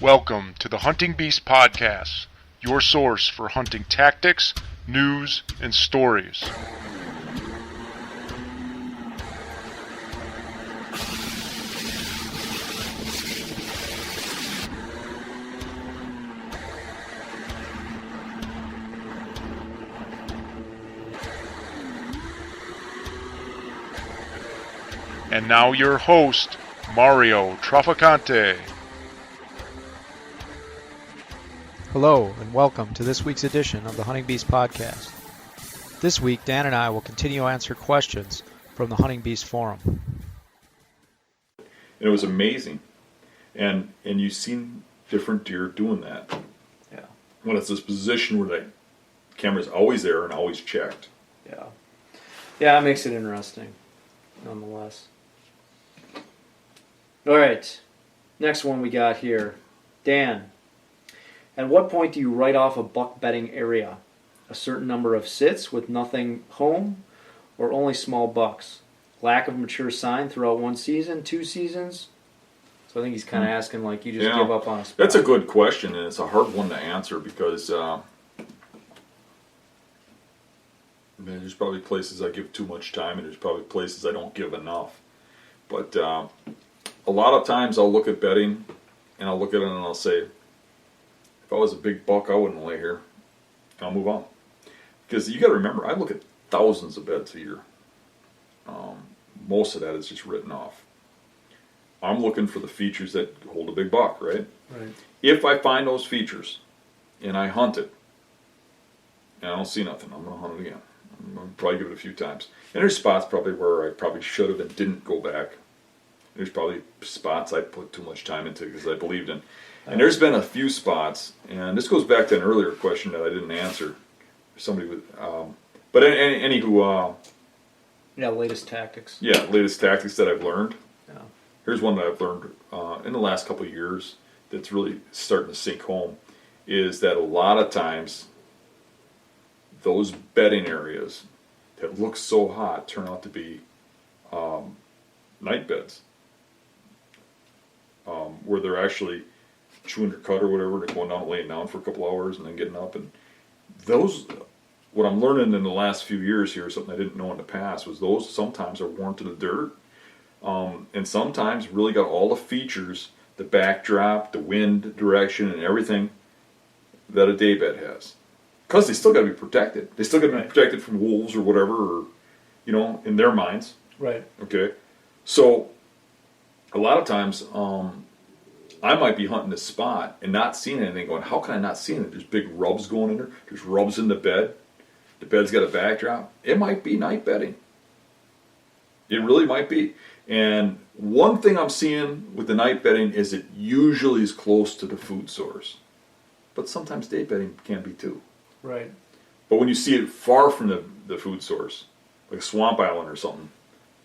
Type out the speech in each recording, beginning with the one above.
Welcome to the Hunting Beast Podcast, your source for hunting tactics, news, and stories. And now your host, Mario Traficante. Hello, and welcome to this week's edition of the Hunting Beast Podcast. This week, Dan and I will continue to answer questions from the Hunting Beast Forum. And it was amazing. And you've seen different deer doing that. Yeah. When it's this position where the camera's always there and always checked. Yeah. Yeah, it makes it interesting, nonetheless. All right. Next one we got here. Dan. At what point do you write off a buck bedding area? A certain number of sits with nothing home, or only small bucks? Lack of mature sign throughout one season, 2 seasons? So I think he's kind of asking like you just give up on a spot. That's a good question, and it's a hard one to answer because there's probably places I give too much time, and there's probably places I don't give enough. But a lot of times I'll look at bedding, and I'll look at it and I'll say, if I was a big buck, I wouldn't lay here. I'll move on. Because you got to remember, I look at thousands of beds a year. Most of that is just written off. I'm looking for the features that hold a big buck, right? Right. If I find those features and I hunt it and I don't see nothing, I'm going to hunt it again. I'm going to probably give it a few times. And there's spots probably where I probably should have and didn't go back. There's probably spots I put too much time into because I believed in. And there's been a few spots, and this goes back to an earlier question that I didn't answer. Somebody with, but anywho, Yeah, latest tactics. yeah, latest tactics that I've learned. Yeah. Here's one that I've learned in the last couple of years that's really starting to sink home, is that a lot of times those bedding areas that look so hot turn out to be night beds, where they're actually chewing their cud or whatever, they're going down and laying down for a couple hours and then getting up. And those, what I'm learning in the last few years here, something I didn't know in the past, was those sometimes are worn to the dirt, and sometimes really got all the features, the backdrop, the wind direction, and everything that a daybed has. Because they still got to be protected. They still got to be protected from wolves or whatever, or, in their minds. Right. Okay? So, a lot of times, I might be hunting this spot and not seeing anything, going, how can I not see it? There's big rubs going in there. There's rubs in the bed. The bed's got a backdrop. It might be night bedding. It really might be. And one thing I'm seeing with the night bedding is it usually is close to the food source. But sometimes day bedding can be too. Right. But when you see it far from the food source, like a swamp island or something,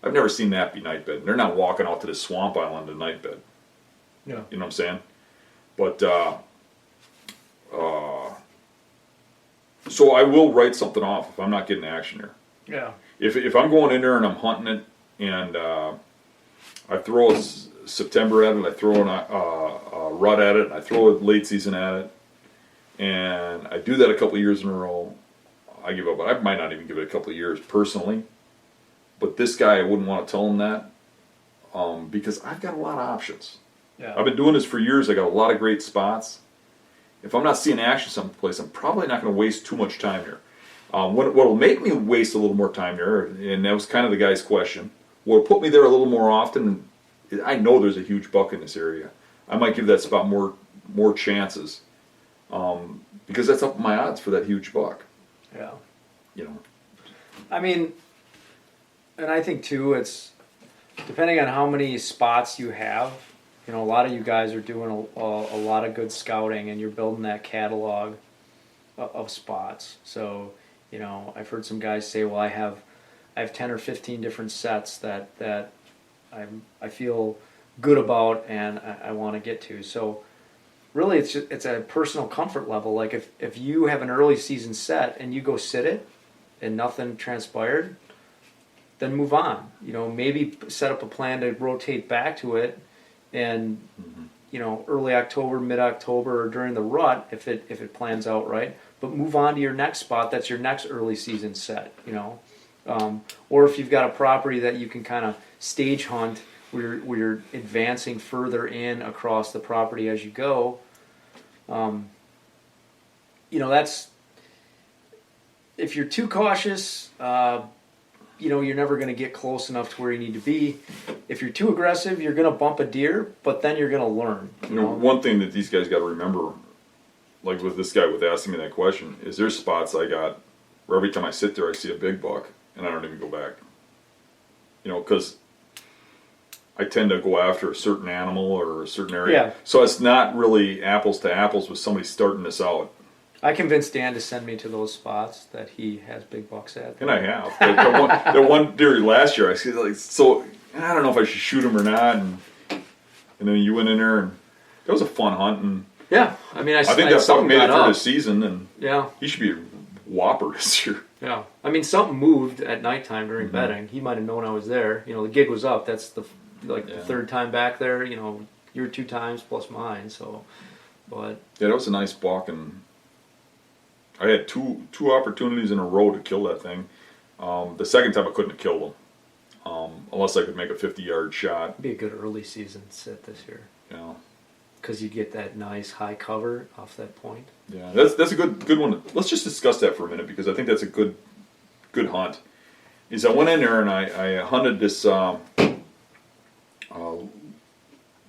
I've never seen that be night bedding. They're not walking out to the swamp island to night bed. Yeah. You know what I'm saying? But, so I will write something off if I'm not getting action there. Yeah. If I'm going in there and I'm hunting it and I throw a September at it, I throw a rut at it, I throw a late season at it, and I do that a couple of years in a row, I give up. I might not even give it a couple of years personally, but this guy, I wouldn't want to tell him that because I've got a lot of options. Yeah. I've been doing this for years. I got a lot of great spots. If I'm not seeing action someplace, I'm probably not going to waste too much time here. What will make me waste a little more time there, and that was kind of the guy's question, what will put me there a little more often, I know there's a huge buck in this area. I might give that spot more chances because that's up my odds for that huge buck. Yeah. I mean, and I think too, it's depending on how many spots you have. A lot of you guys are doing a lot of good scouting, and you're building that catalog of spots. So, I've heard some guys say, "Well, I have 10 or 15 different sets that I feel good about and I want to get to." So, really, it's a personal comfort level. Like if you have an early season set and you go sit it, and nothing transpired, then move on. Maybe set up a plan to rotate back to it. And, early October, mid-October, or during the rut if it plans out right. But move on to your next spot. That's your next early season set. Or if you've got a property that you can kind of stage hunt, where you're advancing further in across the property as you go. That's, if you're too cautious, you're never going to get close enough to where you need to be. If you're too aggressive, you're going to bump a deer, but then you're going to learn. One thing that these guys got to remember, like with this guy with asking me that question, is there's spots I got where every time I sit there I see a big buck and I don't even go back. Because I tend to go after a certain animal or a certain area. Yeah. So it's not really apples to apples with somebody starting this out. I convinced Dan to send me to those spots that he has big bucks at. And I have. The one deer last year, I see, so I don't know if I should shoot him or not. And then you went in there, and it was a fun hunt. And yeah, I mean, I think that buck something made it got through up. the season, and Yeah, he should be a whopper this year. yeah. I mean, something moved at nighttime during bedding. He might have known I was there. The gig was up. That's the third time back there. You were 2 times plus mine. So, but Yeah, that was a nice buck, and I had two opportunities in a row to kill that thing. The second time I couldn't have killed him, unless I could make a 50-yard shot. it'd be a good early season sit this year Yeah, because you get that nice high cover off that point. yeah, that's a good one. Let's just discuss that for a minute because I think that's a good hunt. Is I went in there and I hunted this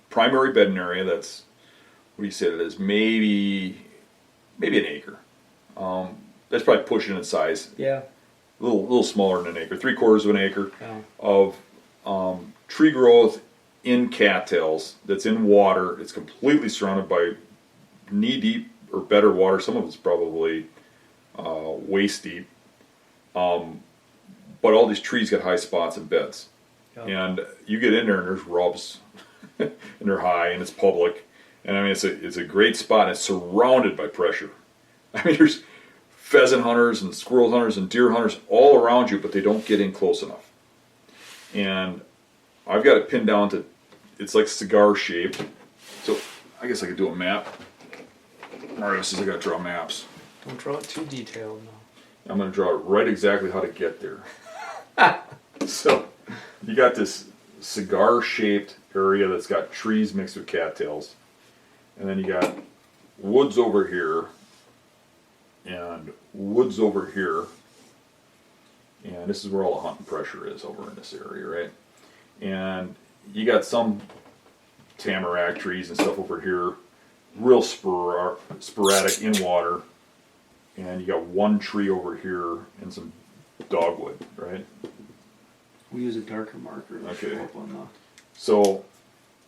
primary bedding area. That's, what do you say it is? Maybe an acre. That's probably pushing its size. Yeah. A little smaller than an acre, 3/4 of an acre Yeah. of tree growth in cattails that's in water. It's completely surrounded by knee deep or better water. Some of it's probably waist deep. But all these trees got high spots and beds. Yeah. And you get in there and there's rubs and they're high and it's public. And I mean, it's a great spot and it's surrounded by pressure. I mean, there's pheasant hunters and squirrel hunters and deer hunters all around you, but they don't get in close enough. And I've got it pinned down to, it's like cigar shaped. So I guess I could do a map. Mario says I gotta draw maps. Don't draw it too detailed. No. I'm gonna draw right exactly how to get there. So you got this cigar shaped area that's got trees mixed with cattails. And then you got woods over here and woods over here. And this is where all the hunting pressure is over in this area, right? And you got some tamarack trees and stuff over here, real sporadic in water. And you got one tree over here and some dogwood, right? We use a darker marker to Okay. show up on the... So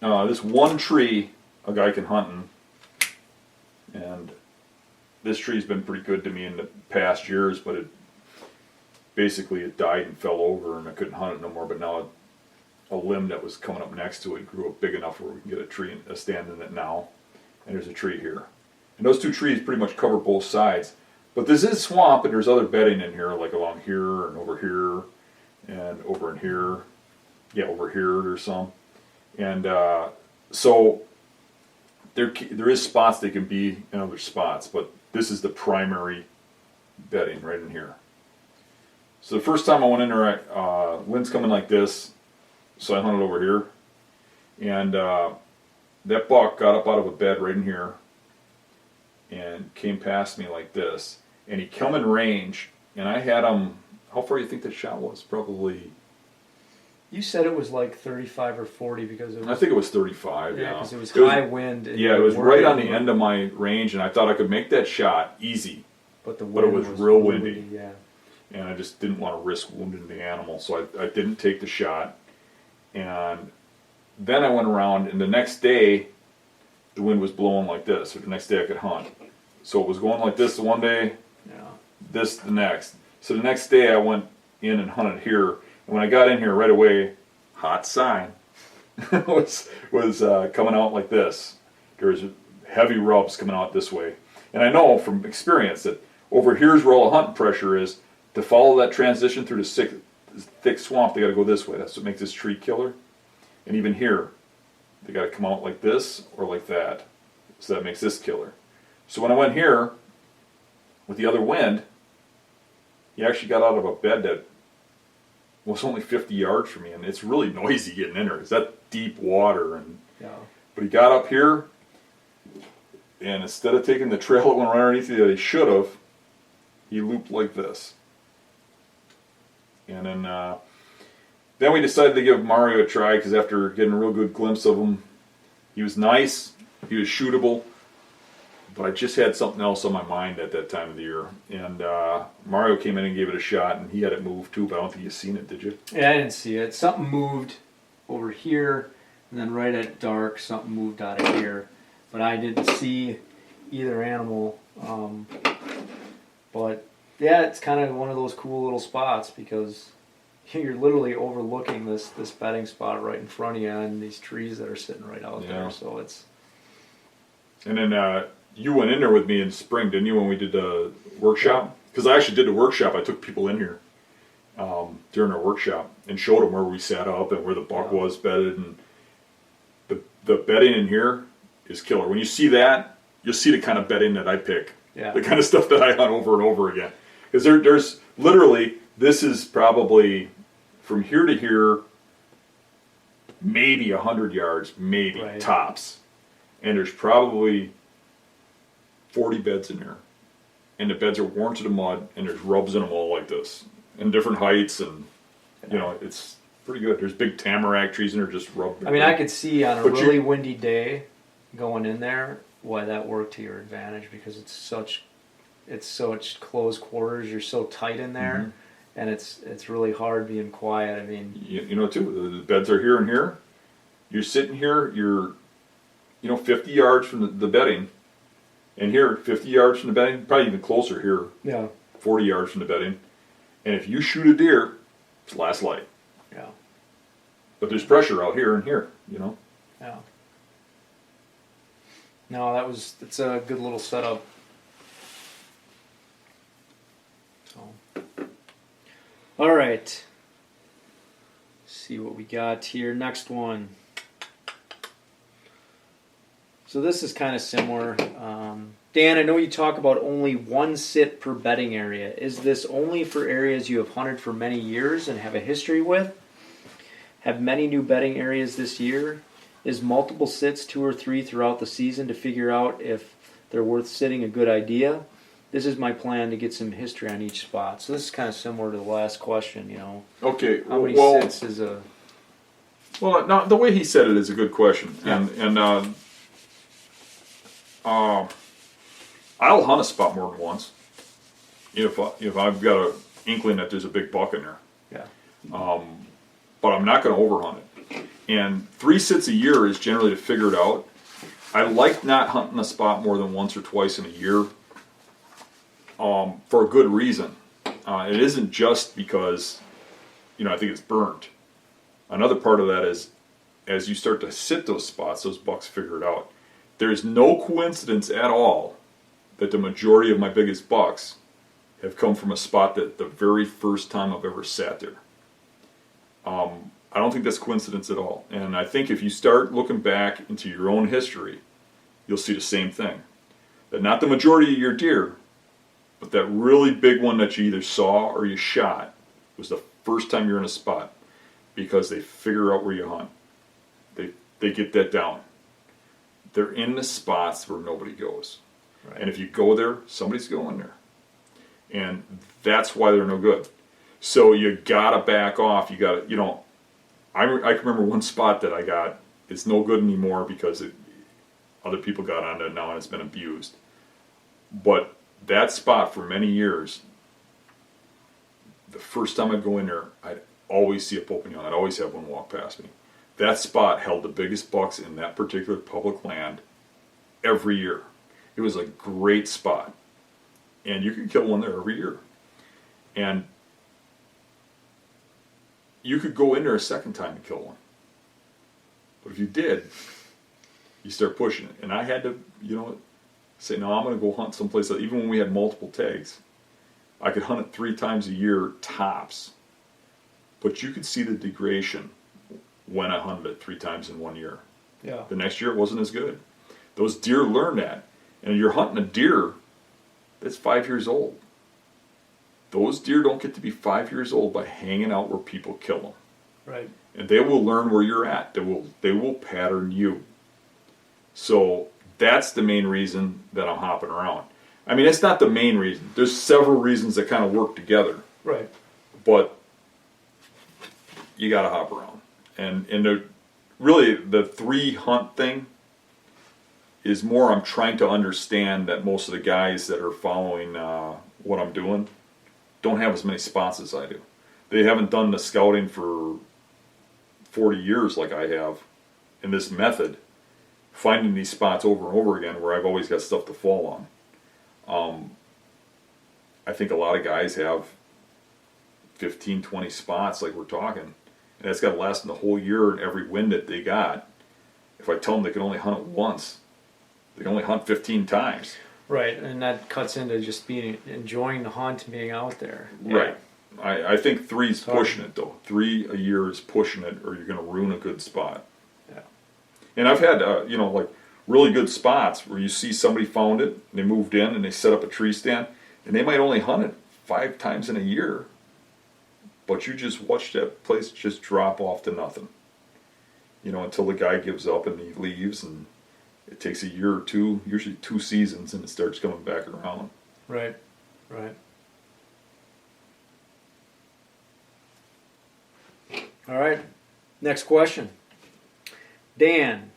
this one tree a guy can hunt in, and this tree's been pretty good to me in the past years, but it died and fell over and I couldn't hunt it no more. But now a limb that was coming up next to it grew up big enough where we can get a stand in it now. And there's a tree here. And those two trees pretty much cover both sides. But this is swamp, and there's other bedding in here, like along here and over here and over in here. Yeah, over here there's some. And so there is spots they can be in other spots, but this is the primary bedding right in here. So the first time I went in there, wind's coming like this, so I hunted over here. And that buck got up out of a bed right in here and came past me like this. And he come in range, and I had him, how far do you think that shot was? Probably... You said it was like 35 or 40 because it was... I think it was 35, yeah. because it was high wind. And Yeah, it you was weren't right on able the to- end of my range, and I thought I could make that shot easy. But, the but it wind was real windy. really, yeah. And I just didn't want to risk wounding the animal, so I didn't take the shot. And then I went around, and the next day, the wind was blowing like this, so the next day I could hunt. So it was going like this the one day, Yeah. this the next. So the next day I went in and hunted here, and when I got in here right away, hot sign was coming out like this. There was heavy rubs coming out this way. And I know from experience that over here's where all the hunting pressure is. To follow that transition through the thick swamp, they got to go this way. That's what makes this tree killer. And even here, They got to come out like this or like that. So that makes this killer. So when I went here with the other wind, he actually got out of a bed that was only 50 yards from me, and it's really noisy getting in there. It's that deep water, and Yeah. but he got up here, and instead of taking the trail that went right underneath it that he should have, he looped like this. And then we decided to give Mario a try, because after getting a real good glimpse of him, he was nice, he was shootable, but I just had something else on my mind at that time of the year. And Mario came in and gave it a shot, and he had it moved too, but I don't think you've seen it, did you? Yeah, I didn't see it. Something moved over here, and then right at dark, something moved out of here. But I didn't see either animal. But yeah, it's kind of one of those cool little spots because you're literally overlooking this bedding spot right in front of you and these trees that are sitting right out there. So it's. And then you went in there with me in spring, didn't you, when we did the workshop? Because I actually did the workshop. I took people in here during our workshop and showed them where we sat up and where the buck was bedded. And the bedding in here is killer. When you see that, you'll see the kind of bedding that I pick. Yeah. The kind of stuff that I hunt over and over again. Because there's literally, this is probably from here to here, maybe 100 yards, maybe, Right. tops. And there's probably 40 beds in there. And the beds are worn to the mud, and there's rubs in them all like this. In different heights, and, you know, it's pretty good. There's big tamarack trees in there just rubbed. I mean, I could see on a But really windy day going in there why that worked to your advantage because it's such close quarters. You're so tight in there, and it's really hard being quiet. I mean, you know, too, the beds are here and here. You're sitting here, you're, 50 yards from the bedding. And here, 50 yards from the bedding, probably even closer here, yeah, 40 yards from the bedding. And if you shoot a deer, it's last light. yeah, But there's pressure out here and here, yeah. No, it's a good little setup. So, all right. See what we got here. Next one. So this is kind of similar. Dan, I know you talk about only one sit per bedding area. Is this only for areas you have hunted for many years and have a history with? Have many new bedding areas this year? Is multiple sits, 2 or 3 throughout the season to figure out if they're worth sitting a good idea? This is my plan to get some history on each spot. So this is kind of similar to the last question, Okay, How many sits is a... Well, no, the way he said it is a good question. Yeah. And I'll hunt a spot more than once if I've got an inkling that there's a big buck in there. Yeah. But I'm not going to overhunt it. And 3 sits a year is generally to figure it out. I like not hunting a spot more than once or twice in a year for a good reason. It isn't just because, I think it's burnt. Another part of that is as you start to sit those spots, those bucks figure it out. There's no coincidence at all that the majority of my biggest bucks have come from a spot that the very first time I've ever sat there. I don't think that's coincidence at all. And I think if you start looking back into your own history, you'll see the same thing. That not the majority of your deer, but that really big one that you either saw or you shot was the first time you're in a spot because they figure out where you hunt. They get that down. They're in the spots where nobody goes. Right. And if you go there, somebody's going there. And that's why they're no good. So you gotta back off. You gotta, I can remember one spot that I got. It's no good anymore because other people got on it now and it's been abused. But that spot for many years, the first time I'd go in there, I'd always see a pope and young. I'd always have one walk past me. That spot held the biggest bucks in that particular public land every year. It was a great spot. And you could kill one there every year. And you could go in there a second time and kill one. But if you did, you start pushing it. And I had to, say, no, I'm going to go hunt someplace else. Even when we had multiple tags, I could hunt it 3 times a year tops. But you could see the degradation when I hunted it 3 times in 1 year. Yeah. The next year it wasn't as good. Those deer learn that. And you're hunting a deer that's 5 years old. Those deer don't get to be 5 years old by hanging out where people kill them. Right. And they will learn where you're at. They will pattern you. So that's the main reason that I'm hopping around. I mean, it's not the main reason. There's several reasons that kind of work together. Right. But you got to hop around. And really, the 3 hunt thing is more I'm trying to understand that most of the guys that are following what I'm doing don't have as many spots as I do. They haven't done the scouting for 40 years like I have in this method, finding these spots over and over again where I've always got stuff to fall on. I think a lot of guys have 15, 20 spots like we're talking, and that's got to last them the whole year and every wind that they got. If I tell them they can only hunt it once, they can only hunt 15 times. Right, and that cuts into just enjoying the hunt and being out there. Right. I think 3's pushing it, though. 3 a year is pushing it, or you're going to ruin a good spot. Yeah. And I've had, like really good spots where you see somebody found it, and they moved in, and they set up a tree stand, and they might only hunt it 5 times in a year, but you just watch that place just drop off to nothing. Until the guy gives up and he leaves, and it takes a year or 2, usually 2 seasons, and it starts coming back around. Right. Right. All right. Next question. Dan,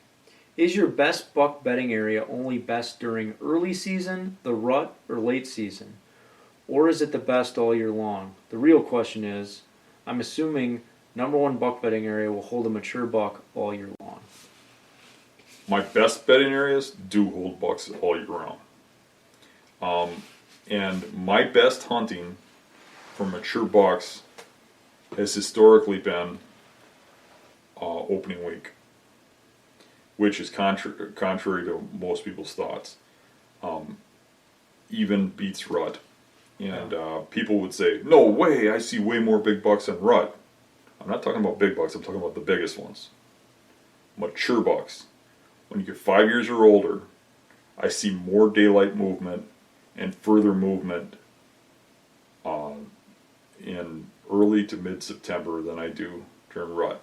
is your best buck bedding area only best during early season, the rut, or late season? Or is it the best all year long? The real question is, I'm assuming number 1 buck bedding area will hold a mature buck all year long. My best bedding areas do hold bucks all year round. And my best hunting for mature bucks has historically been opening week, which is contrary to most people's thoughts. Even beats rut. And people would say, no way, I see way more big bucks than rut. I'm not talking about big bucks, I'm talking about the biggest ones. Mature bucks. When you get 5 years or older, I see more daylight movement and further movement in early to mid-September than I do during rut.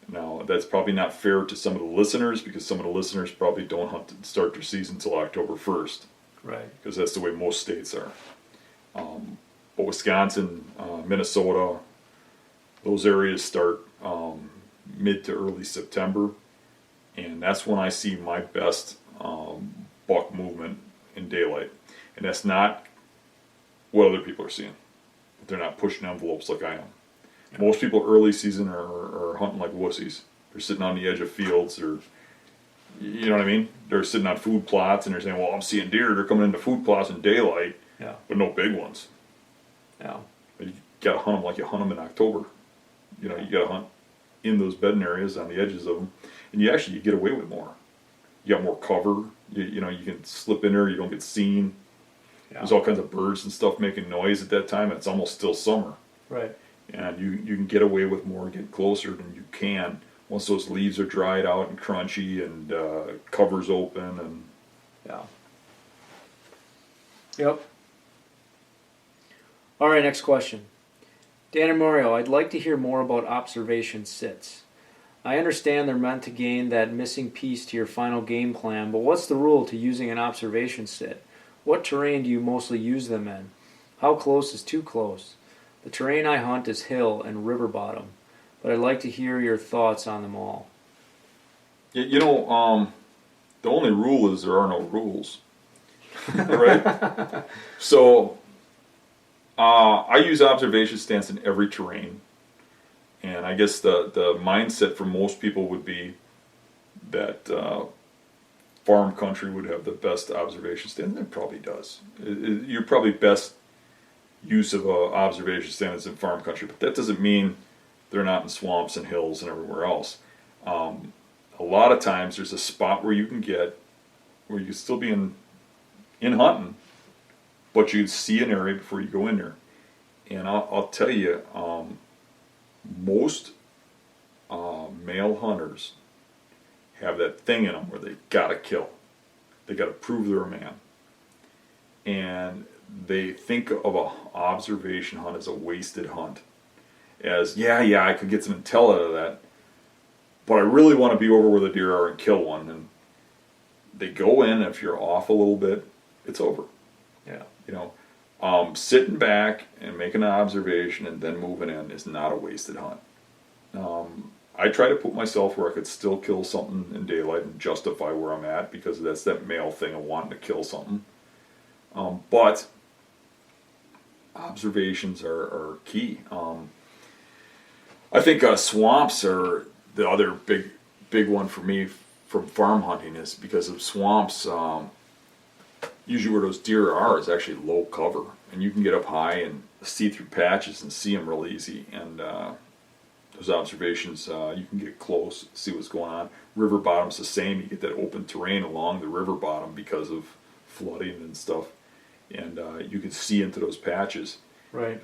Now, that's probably not fair to some of the listeners, because some of the listeners probably don't hunt to start their season until October 1st. Right. Because that's the way most states are. But Wisconsin, Minnesota, those areas start mid to early September. And that's when I see my best buck movement in daylight. And that's not what other people are seeing. They're not pushing envelopes like I am. Yeah. Most people early season are hunting like wussies. They're sitting on the edge of fields, or you know what I mean? They're sitting on food plots and they're saying, well, I'm seeing deer. They're coming into food plots in daylight, but no big ones. Yeah. You got to hunt them like you hunt them in October. You got to hunt in those bedding areas on the edges of them. And you get away with more. You got more cover. You can slip in there. You don't get seen. Yeah. There's all kinds of birds and stuff making noise at that time. It's almost still summer. Right. And you can get away with more, get closer than you can once those leaves are dried out and crunchy and cover's open. And yeah. Yep. All right, next question. Dan and Mario, I'd like to hear more about observation sits. I understand they're meant to gain that missing piece to your final game plan, but what's the rule to using an observation sit? What terrain do you mostly use them in? How close is too close? The terrain I hunt is hill and river bottom, but I'd like to hear your thoughts on them all. The only rule is there are no rules, right? So I use observation stance in every terrain. And I guess the mindset for most people would be that farm country would have the best observation stand. And it probably does. Your probably best use of an observation stand is in farm country, but that doesn't mean they're not in swamps and hills and everywhere else. A lot of times there's a spot where you can still be in hunting, but you'd see an area before you go in there. And I'll tell you, most male hunters have that thing in them where they gotta kill. They gotta prove they're a man. And they think of a observation hunt as a wasted hunt. As, yeah, I could get some intel out of that, but I really want to be over where the deer are and kill one. And they go in, if you're off a little bit, it's over. Yeah. Sitting back and making an observation and then moving in is not a wasted hunt. I try to put myself where I could still kill something in daylight and justify where I'm at, because that's that male thing of wanting to kill something. But observations are key. I think swamps are the other big one for me from farm hunting, is because of swamps. Usually where those deer are is actually low cover, and you can get up high and see through patches and see them real easy. And those observations, you can get close, see what's going on. River bottom's the same. You get that open terrain along the river bottom because of flooding and stuff, and you can see into those patches. Right.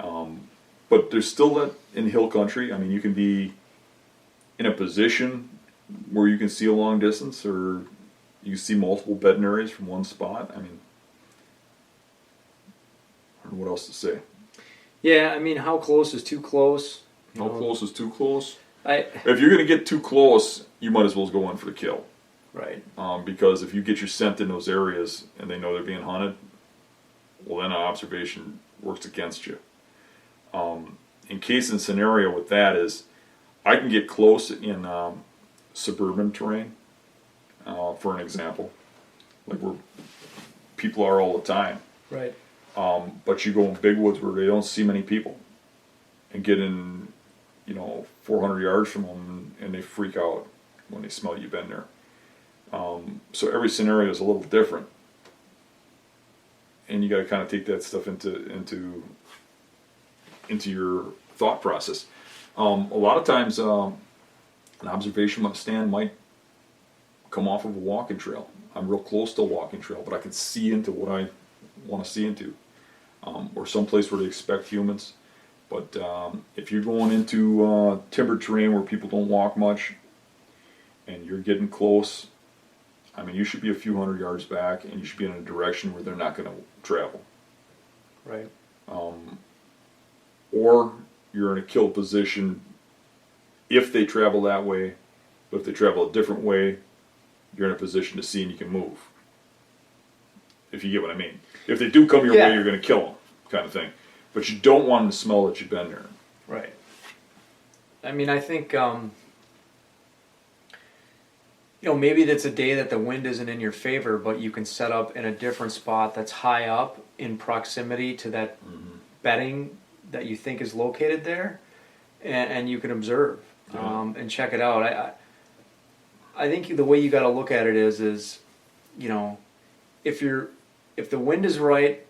But there's still that in hill country. I mean, you can be in a position where you can see a long distance, or you can see multiple bedding areas from one spot. I mean, I don't know what else to say. Yeah, I mean, how close is too close? How close is too close? If you're going to get too close, you might as well go in for the kill. Right. Because if you get your scent in those areas and they know they're being hunted, well, then an observation works against you. In case and scenario with that is, I can get close in suburban terrain, for an example, like where people are all the time. Right. But you go in big woods where they don't see many people, and get in, 400 yards from them, and they freak out when they smell you've been there. So every scenario is a little different, and you got to kind of take that stuff into your thought process. A lot of times, an observation stand might come off of a walking trail. I'm real close to a walking trail, but I can see into what I want to see into, or someplace where they expect humans. But if you're going into timber terrain where people don't walk much, and you're getting close, I mean, you should be a few hundred yards back, and you should be in a direction where they're not going to travel. Right. Or you're in a kill position if they travel that way, but if they travel a different way, you're in a position to see and you can move. If you get what I mean. If they do come your way, you're going to kill them, kind of thing. But you don't want them to smell that you've been there. Right. I mean, I think, maybe that's a day that the wind isn't in your favor, but you can set up in a different spot that's high up in proximity to that bedding that you think is located there, and you can observe and check it out. I think the way you got to look at it is if the wind is right,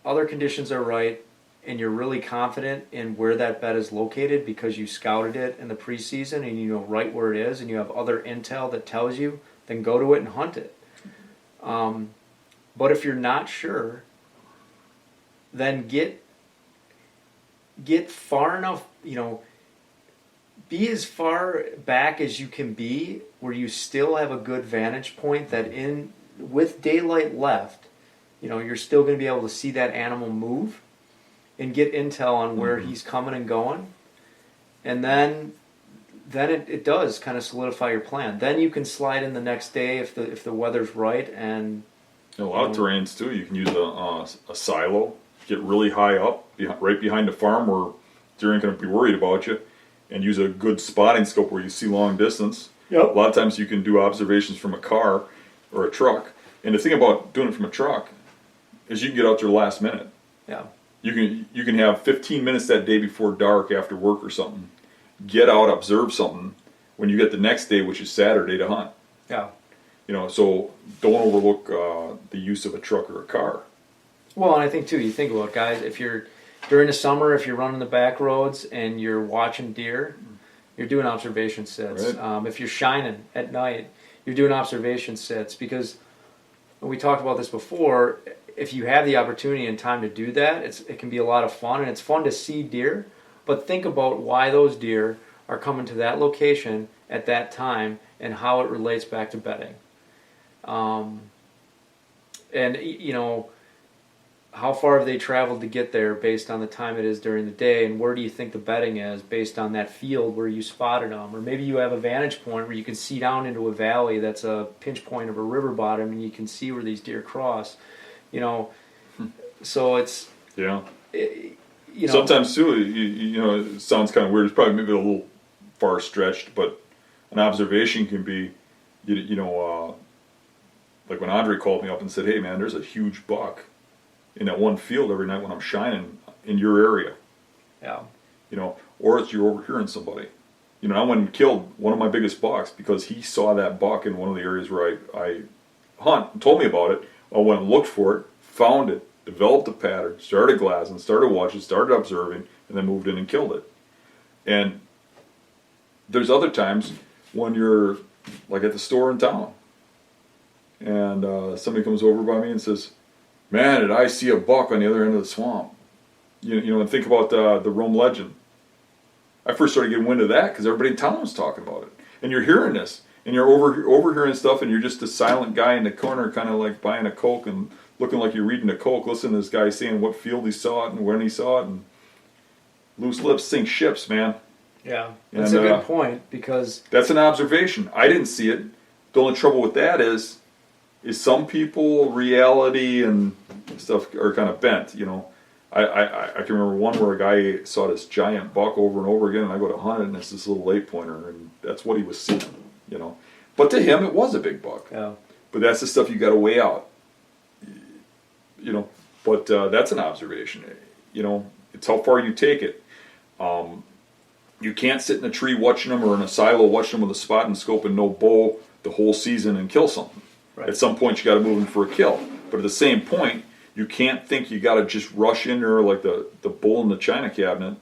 other conditions are right, and you're really confident in where that bed is located because you scouted it in the preseason and you know right where it is and you have other intel that tells you, then go to it and hunt it. But if you're not sure, then get far enough, be as far back as you can be where you still have a good vantage point that with daylight left, you're still going to be able to see that animal move and get intel on where he's coming and going. And then it does kind of solidify your plan. Then you can slide in the next day if the weather's right. And a lot of terrains too, you can use a silo, get really high up, right behind the farm where deer ain't going to be worried about you, and use a good spotting scope where you see long distance. Yep. A lot of times you can do observations from a car or a truck. And the thing about doing it from a truck is you can get out there last minute. Yeah. You can have 15 minutes that day before dark after work or something. Get out, observe something when you get the next day, which is Saturday, to hunt. Yeah. So don't overlook the use of a truck or a car. Well, and I think too, you think about it, guys, if you're during the summer, if you're running the back roads and you're watching deer, you're doing observation sits. Right. If you're shining at night, you're doing observation sits, because we talked about this before. If you have the opportunity and time to do that, it can be a lot of fun, and it's fun to see deer. But think about why those deer are coming to that location at that time and how it relates back to bedding. And, you know, how far have they traveled to get there based on the time it is during the day, and where do you think the bedding is based on that field where you spotted them? Or maybe you have a vantage point where you can see down into a valley that's a pinch point of a river bottom, and you can see where these deer cross. You know, so it's, Yeah. you know, Sometimes too, you know, it sounds kind of weird. It's probably maybe a little far stretched, but an observation can be, you know, like when Andre called me up and said, "Hey man, there's a huge buck in that one field every night when I'm shining in your area." yeah, You know, or it's you're overhearing somebody. You know, I went and killed one of my biggest bucks because he saw that buck in one of the areas where I hunt and told me about it. I went and looked for it, found it, developed a pattern, started glassing, started watching, started observing, and then moved in and killed it. And there's other times when you're like at the store in town and somebody comes over by me and says, "Man, did I see a buck on the other end of the swamp?" You know, and think about the Rome legend. I first started getting wind of that because everybody in town was talking about it. And you're hearing this, and you're overhearing stuff, and you're just a silent guy in the corner, kind of like buying a Coke and looking like you're reading a Coke, listening to this guy saying what field he saw it and when he saw it. And loose lips sink ships, man. yeah. That's And, a good point, because That's an observation. I didn't see it. The only trouble with that is some people, reality and stuff are kind of bent, you know. I can remember one where a guy saw this giant buck over and over again, and I go to hunt it, and it's this little 8-pointer, and that's what he was seeing, you know. But to him, it was a big buck. yeah, But that's the stuff you got to weigh out, you know. But that's an observation, you know. It's how far you take it. You can't sit in a tree watching them or in a silo watching them with a spot and scope and no bow the whole season and kill something. Right. At some point, you got to move them for a kill. But at the same point, you can't think you got to just rush in there like the bull in the china cabinet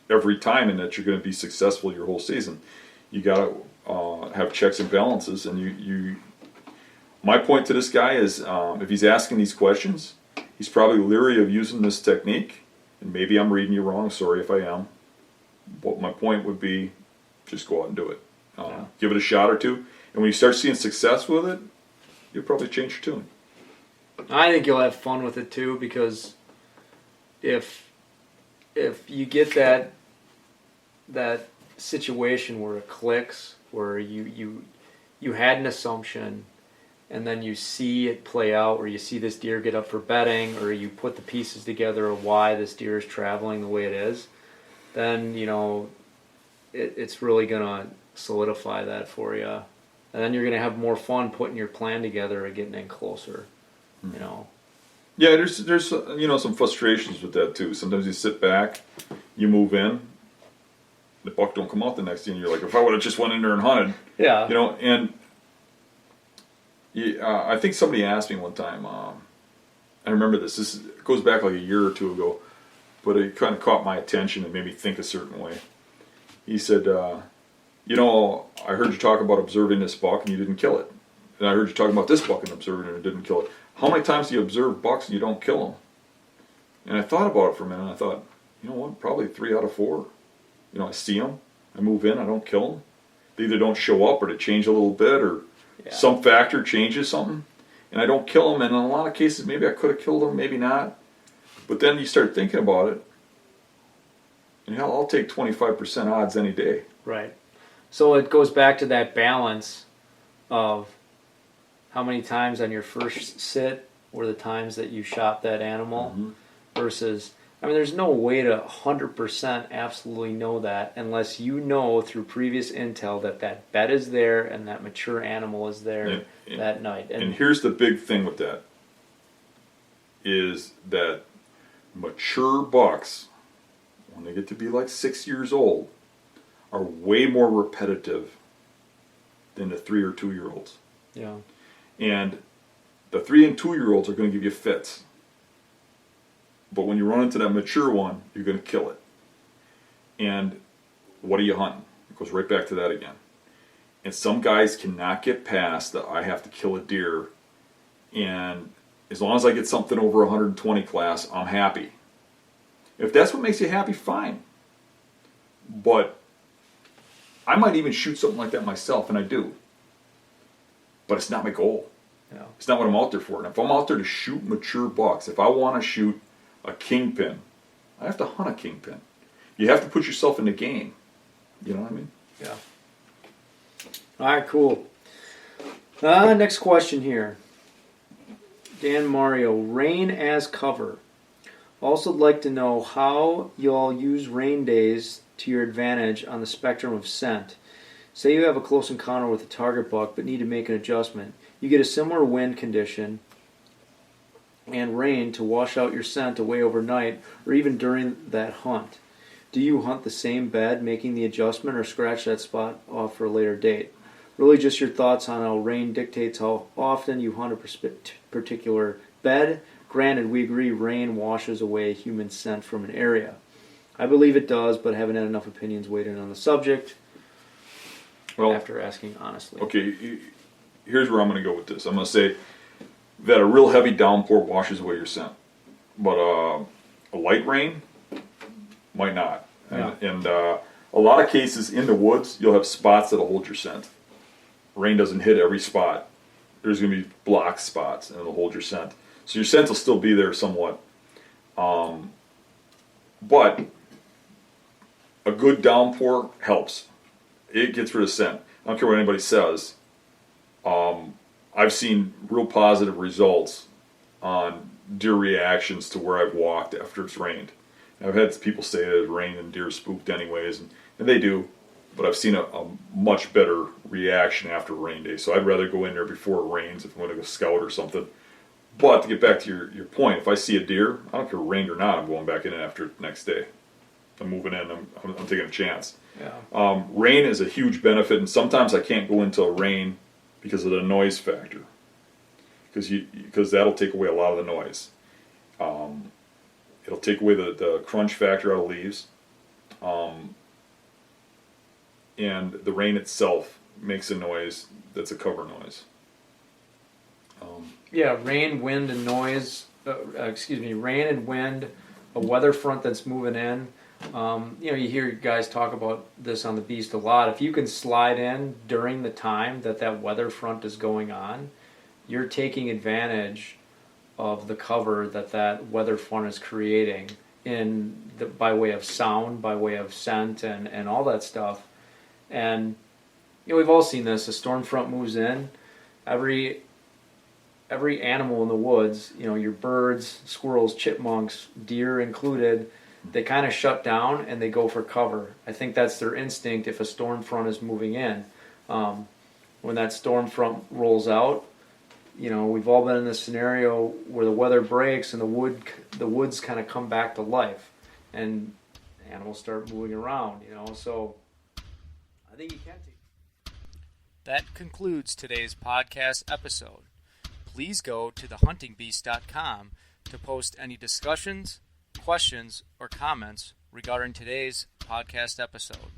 every time and that you're going to be successful your whole season. You got to have checks and balances. And you my point to this guy is, if he's asking these questions, he's probably leery of using this technique. And maybe I'm reading you wrong. Sorry if I am. But my point would be, just go out and do it. Give it a shot or two. And when you start seeing success with it, you'll probably change your tune. I think you'll have fun with it too, because if you get that situation where it clicks, where you had an assumption and then you see it play out, or you see this deer get up for bedding, or you put the pieces together of why this deer is traveling the way it is, then, you know, it's really gonna solidify that for you, and then you're gonna have more fun putting your plan together and getting in closer. You know. Yeah, there's you know, some frustrations with that too. Sometimes you sit back, you move in, the buck don't come out the next day, and you're like, if I would have just went in there and hunted, Yeah. you know. And I think somebody asked me one time. I remember this. This goes back like a year or two ago, but it kind of caught my attention and made me think a certain way. He said, "You know, I heard you talk about observing this buck and you didn't kill it, and I heard you talking about this buck and observing it and didn't kill it. How many times do you observe bucks and you don't kill them?" And I thought about it for a minute, and I thought, you know what, probably 3 out of 4. You know, I see them, I move in, I don't kill them. They either don't show up or they change a little bit, or some factor changes something, and I don't kill them. And in a lot of cases, maybe I could have killed them, maybe not. But then you start thinking about it, and hell, I'll take 25% odds any day. Right. So it goes back to that balance of how many times on your first sit were the times that you shot that animal versus, I mean, there's no way to 100% absolutely know that unless you know through previous intel that that bed is there and that mature animal is there that night. And here's the big thing with that, is that mature bucks, when they get to be like 6 years old, are way more repetitive than the 3 or 2 year olds. Yeah. And the 3 and 2 year olds are going to give you fits. But when you run into that mature one, you're going to kill it. And what are you hunting? It goes right back to that again. And some guys cannot get past that I have to kill a deer, and as long as I get something over 120 class, I'm happy. If that's what makes you happy, fine. But I might even shoot something like that myself, and I do. But it's not my goal. Yeah. It's not what I'm out there for. And if I'm out there to shoot mature bucks, if I want to shoot a kingpin, I have to hunt a kingpin. You have to put yourself in the game. You know what I mean? Yeah. All right, cool. Next question here. Dan Mario, rain as cover. Also like to know how y'all use rain days to your advantage on the spectrum of scent. Say you have a close encounter with a target buck but need to make an adjustment. You get a similar wind condition and rain to wash out your scent away overnight or even during that hunt. Do you hunt the same bed, making the adjustment, or scratch that spot off for a later date? Really just your thoughts on how rain dictates how often you hunt a particular bed. Granted, we agree rain washes away human scent from an area. I believe it does, but haven't had enough opinions weighed in on the subject. Well, after asking honestly. Okay, here's where I'm going to go with this. I'm going to say that a real heavy downpour washes away your scent, but a light rain might not. And a lot of cases in the woods, you'll have spots that'll hold your scent. Rain doesn't hit every spot. There's going to be block spots, and it'll hold your scent. So your scent will still be there somewhat. But a good downpour helps. It gets rid of scent. I don't care what anybody says. I've seen real positive results on deer reactions to where I've walked after it's rained. I've had people say that it's rained and deer spooked anyways, and they do. But I've seen a much better reaction after a rain day. So I'd rather go in there before it rains if I'm going to go scout or something. But to get back to your point, if I see a deer, I don't care if it rained or not, I'm going back in after the next day. I'm moving in. I'm taking a chance. Yeah. Rain is a huge benefit, and sometimes I can't go into a rain because of the noise factor. Because that'll take away a lot of the noise. It'll take away the crunch factor out of leaves. And the rain itself makes a noise that's a cover noise. Yeah, rain, wind, and noise. Rain and wind, a weather front that's moving in. You hear guys talk about this on the Beast a lot. If you can slide in during the time that weather front is going on, you're taking advantage of the cover that weather front is creating by way of sound, by way of scent, and all that stuff. And we've all seen this. A storm front moves in. Every animal in the woods, your birds, squirrels, chipmunks, deer included, they kind of shut down and they go for cover. I think that's their instinct if a storm front is moving in. When that storm front rolls out, we've all been in this scenario where the weather breaks and the woods kind of come back to life, and animals start moving around. So I think you can take. That concludes today's podcast episode. Please go to thehuntingbeast.com to post any discussions, questions, or comments regarding today's podcast episode.